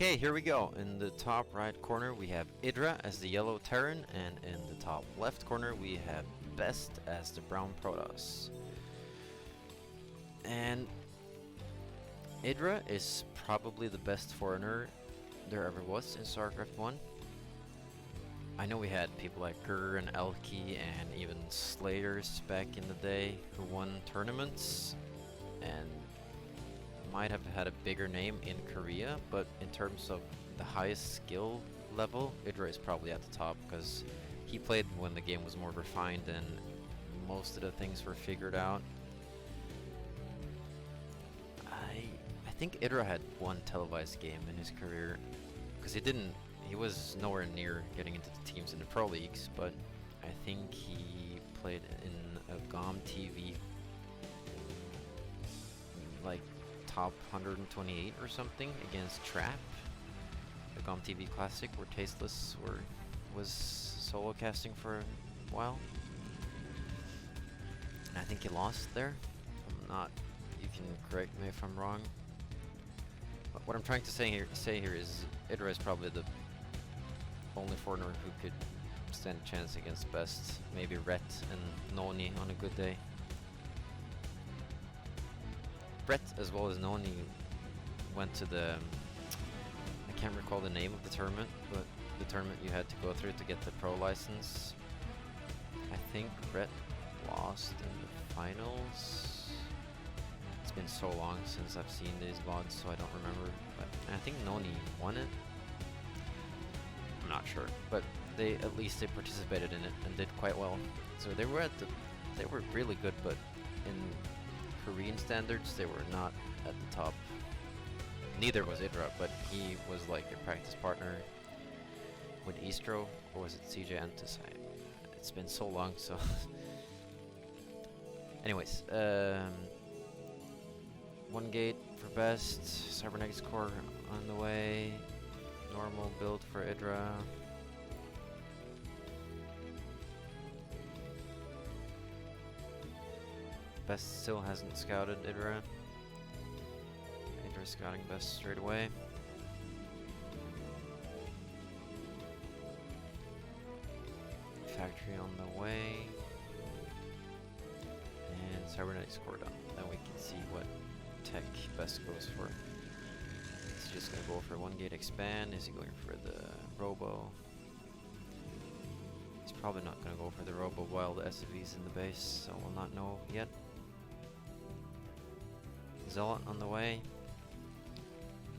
Okay, here we go. In the top right corner we have Idra as the yellow Terran, and in the top left corner we have Best as the brown Protoss. And Idra is probably the best foreigner there ever was in Starcraft 1. I know we had people like Gur and Elki and even Slayers back in the day who won tournaments and might have had a bigger name in Korea, but in terms of the highest skill level, Idra is probably at the top because he played when the game was more refined and most of the things were figured out. I think Idra had one televised game in his career because he was nowhere near getting into the teams in the pro leagues, but I think he played in a GOM TV like top 128 or something against Trap, the GOM TV Classic where Tasteless was solo casting for a while. And I think he lost there. You can correct me if I'm wrong. But what I'm trying to say here is Idra is probably the only foreigner who could stand a chance against Best, maybe Rhett and Noni on a good day. Brett as well as Noni went to I can't recall the name of the tournament, but the tournament you had to go through to get the pro license. I think Brett lost in the finals. It's been so long since I've seen these VODs, so I don't remember. But I think Noni won it. I'm not sure, but at least they participated in it and did quite well. So they were really good, but in Korean standards, they were not at the top. Neither was Idra, but he was like a practice partner with Istro, or was it CJ Antis? It's been so long, so... Anyways, one gate for Best, Cybernetics Core on the way, normal build for Idra. Best still hasn't scouted Idra. Idra's scouting Best straight away. Factory on the way. And Cybernetics Core done. Then we can see what tech Best goes for. Is he just gonna go for one gate expand? Is he going for the Robo? He's probably not gonna go for the Robo while the SCV's in the base, so we'll not know yet. Zealot on the way.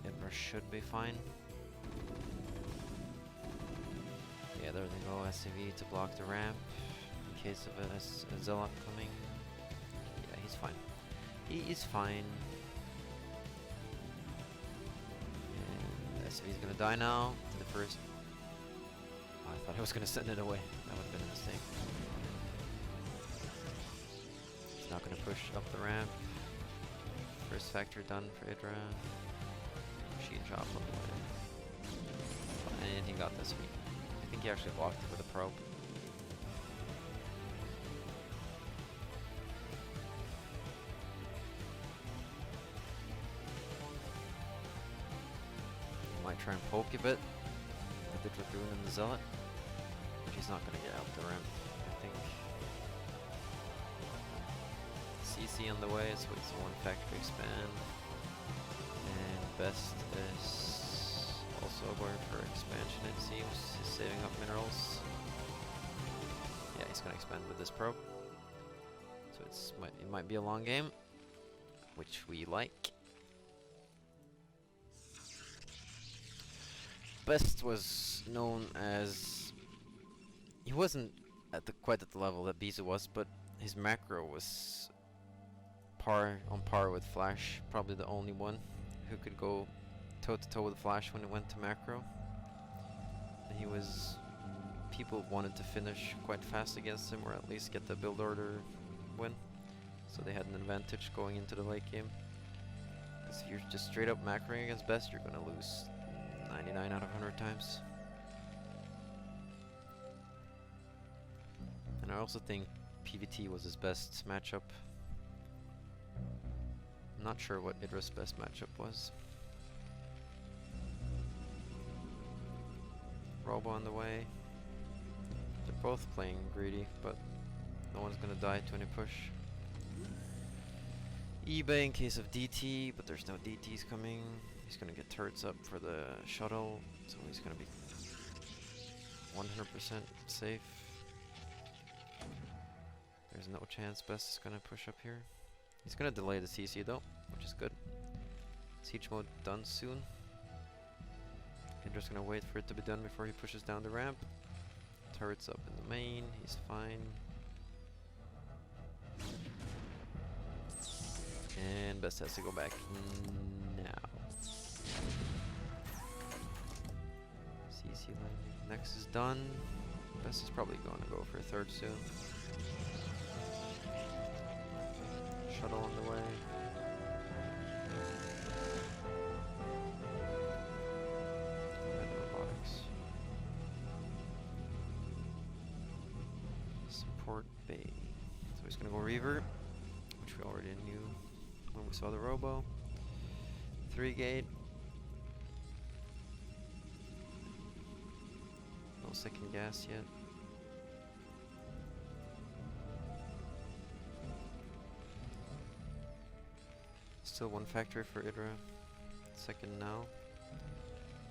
Idra should be fine. Yeah, there they go. SCV to block the ramp in case of a Zealot coming. Yeah, he's fine. He is fine. And SCV's gonna die now. The first. Oh, I thought I was gonna send it away. That would have been a mistake. He's not gonna push up the ramp. First factor done for Idra. Machine chop on the way. And he got this week. I think he actually blocked it with a probe. He might try and poke a bit with the Dragoon and the Zealot. But he's not going to get out the ramp, I think. CC on the way, so it's one factory expand. And Best is also going for expansion, it seems. He's saving up minerals. Yeah, he's gonna expand with this probe. So it might be a long game, which we like. Best was known as... He wasn't quite at the level that Bizu was, but his macro was on par with Flash, probably the only one who could go toe-to-toe with Flash when it went to macro. People wanted to finish quite fast against him, or at least get the build order win, so they had an advantage going into the late game. Because if you're just straight up macroing against Best, you're gonna lose 99 out of 100 times. And I also think PVT was his best matchup. I'm not sure what Idra's best matchup was. Robo on the way. They're both playing greedy, but no one's gonna die to any push. eBay in case of DT, but there's no DTs coming. He's gonna get turrets up for the shuttle, so he's gonna be 100% safe. There's no chance Best is gonna push up here. He's gonna delay the CC though, which is good. Siege mode done soon. Idra's gonna wait for it to be done before he pushes down the ramp. Turrets up in the main, he's fine. And Best has to go back now. CC landing. Next is done. Best is probably going to go for a third soon. Shuttle on the way. And robotics. Support bay. So he's going to go Reaver, which we already knew when we saw the Robo. 3 gate. No second gas yet. Still 1 factory for Idra. Second now.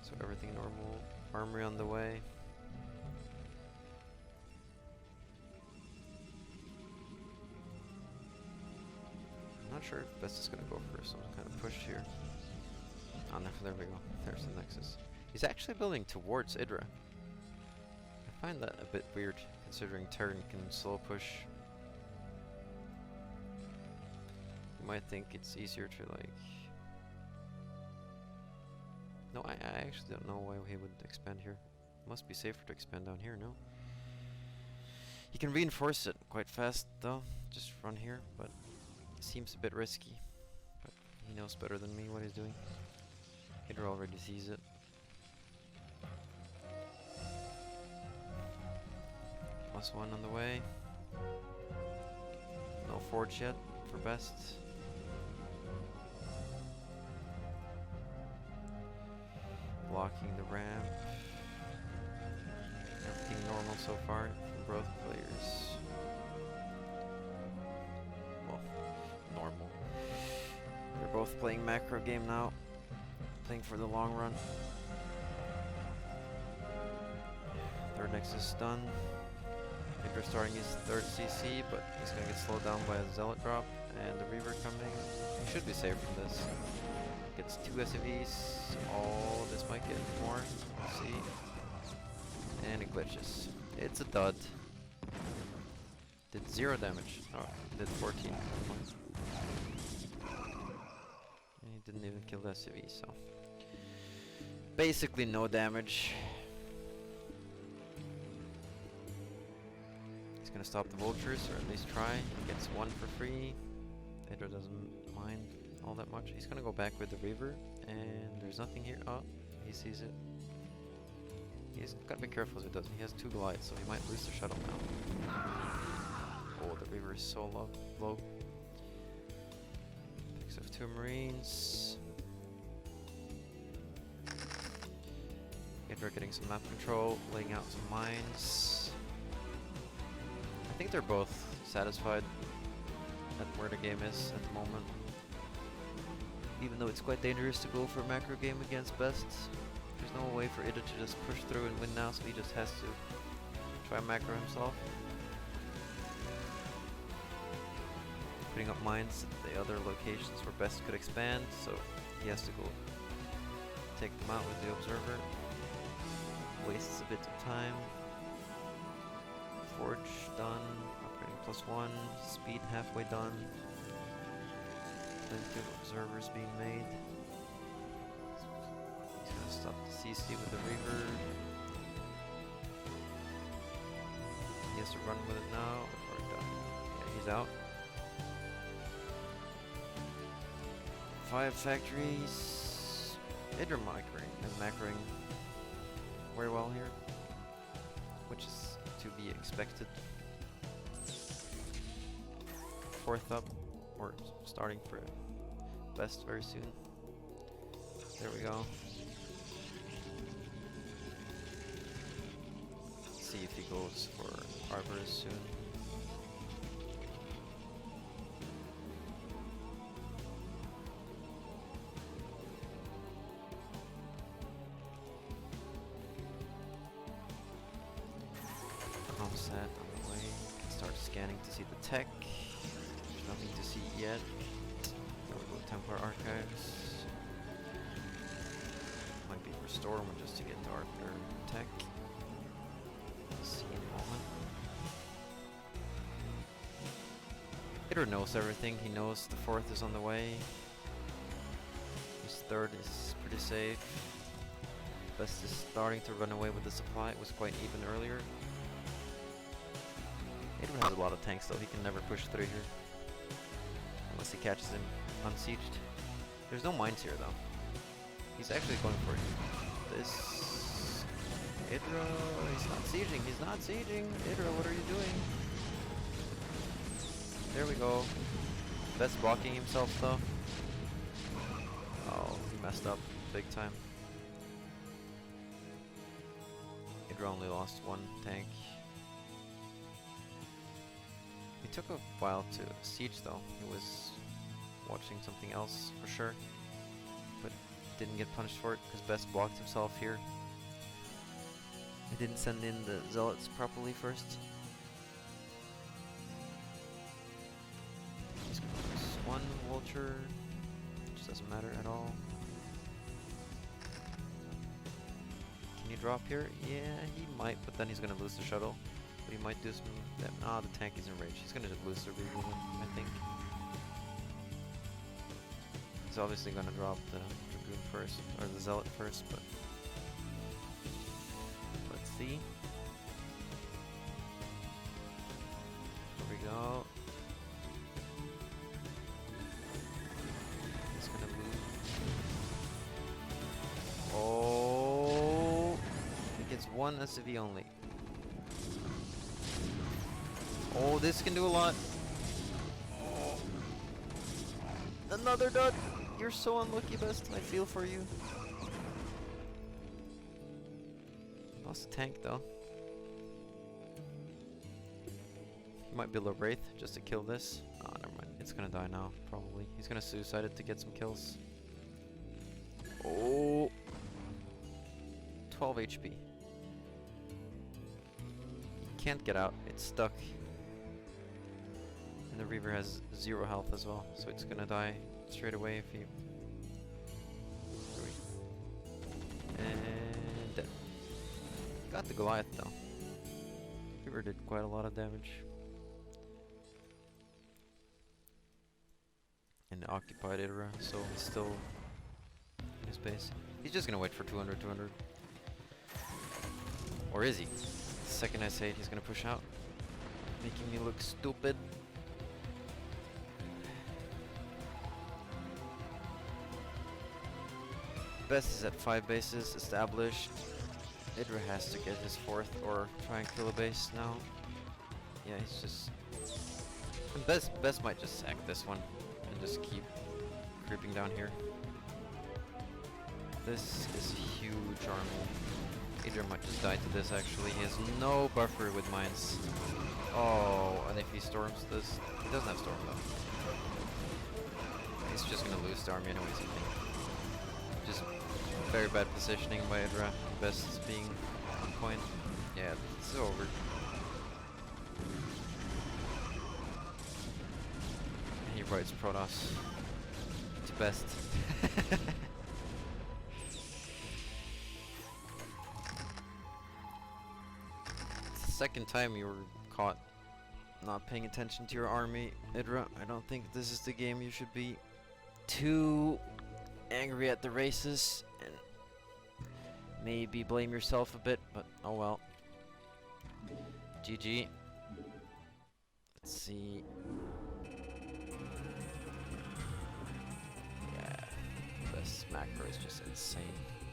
So everything normal. Armory on the way. I'm not sure if Best is gonna go for some kind of push here. Oh no, there we go. There's the Nexus. He's actually building towards Idra. I find that a bit weird, considering Terran can slow push. You might think it's easier to like... No, I actually don't know why he would expand here. Must be safer to expand down here, no? He can reinforce it quite fast though, just run here, but it seems a bit risky. But he knows better than me what he's doing. Idra already sees it. +1 on the way. No forge yet for Best. Blocking the ramp. Everything normal so far from both players. Well, normal. They're both playing macro game now. Playing for the long run. Third Nexus done. Idra starting his third CC, but he's gonna get slowed down by a Zealot drop and the Reaver coming. He should be safe from this. Gets 2 SUVs. Oh, this might get more. We'll see. And it glitches. It's a dud. Did 0 damage. Oh, did 14. And he didn't even kill the SUV, so basically no damage. He's gonna stop the vultures, or at least try. He gets 1 for free. Idra doesn't mind all that much. He's gonna go back with the Reaver, and there's nothing here. Oh, he sees it. He's gotta be careful as he does. He has 2 glides, so he might lose the shuttle now. Oh, the Reaver is so low. Picks up 2 Marines. Idra getting some map control, laying out some mines. I think they're both satisfied at where the game is at the moment. Even though it's quite dangerous to go for a macro game against Best. There's no way for Idra to just push through and win now, so he just has to try macro himself. Putting up mines at the other locations where Best could expand, so he has to go take them out with the Observer. Wastes a bit of time. Forge done, upgrading +1, speed halfway done. Plenty of observers being made. He's gonna stop the CC with the Reaver. He has to run with it now, or done. Yeah, he's out. 5 factories. Idra macroing very well here, which is to be expected. 4th up, or starting for Best very soon. There we go. goes for Arbor soon. Set on the way. Start scanning to see the tech. There's nothing to see yet. There we go, Templar Archives. Might be restore one just to get to Archer tech. We'll see in a moment. Idra knows everything. He knows the 4th is on the way. His 3rd is pretty safe. Best is starting to run away with the supply. It was quite even earlier. Idra has a lot of tanks though, he can never push through here. Unless he catches him unsieged. There's no mines here though. He's actually going for this. Idra, he's not sieging, he's not sieging. Idra, what are you doing? There we go. Best blocking himself though. Oh, he messed up big time. Idra only lost 1 tank. It took a while to siege though. He was watching something else for sure, but didn't get punished for it because Best blocked himself here. He didn't send in the zealots properly first. He's gonna lose 1 vulture, which doesn't matter at all. Can he drop here? Yeah, he might, but then he's gonna lose the shuttle. He might do some damage. Ah, the tank is enraged. He's gonna just lose the reroll, I think. He's obviously gonna drop the Dragoon first, or the Zealot first, but let's see. Here we go. He's gonna lose. Oh, he gets 1 SCV only. Oh, this can do a lot. Oh. Another dot. You're so unlucky, Best. I feel for you. Lost a tank, though. Might build a Wraith just to kill this. Oh, never mind. It's gonna die now, probably. He's gonna suicide it to get some kills. Oh. 12 HP. Can't get out. It's stuck. The Reaver has 0 health as well, so it's gonna die straight away if he... And dead. Got the Goliath though. Reaver did quite a lot of damage. And occupied Idra, so he's still in his base. He's just gonna wait for 200. Or is he? The second I say it, he's gonna push out. Making me look stupid. Best is at 5 bases established. Idra has to get his 4th or try and kill a base now. Yeah, he's just... And Best might just sack this one and just keep creeping down here. This is a huge army. Idra might just die to this actually. He has no buffer with mines. Oh, and if he storms this... He doesn't have storm though. He's just gonna lose the army anyways, I think. Just very bad positioning by Idra. Best being on point. Yeah, it's over. And he writes Protoss to Best. It's the second time you were caught not paying attention to your army, Idra. I don't think this is the game you should be too angry at the races and maybe blame yourself a bit, but oh well. GG. Let's see. Yeah, this macro is just insane.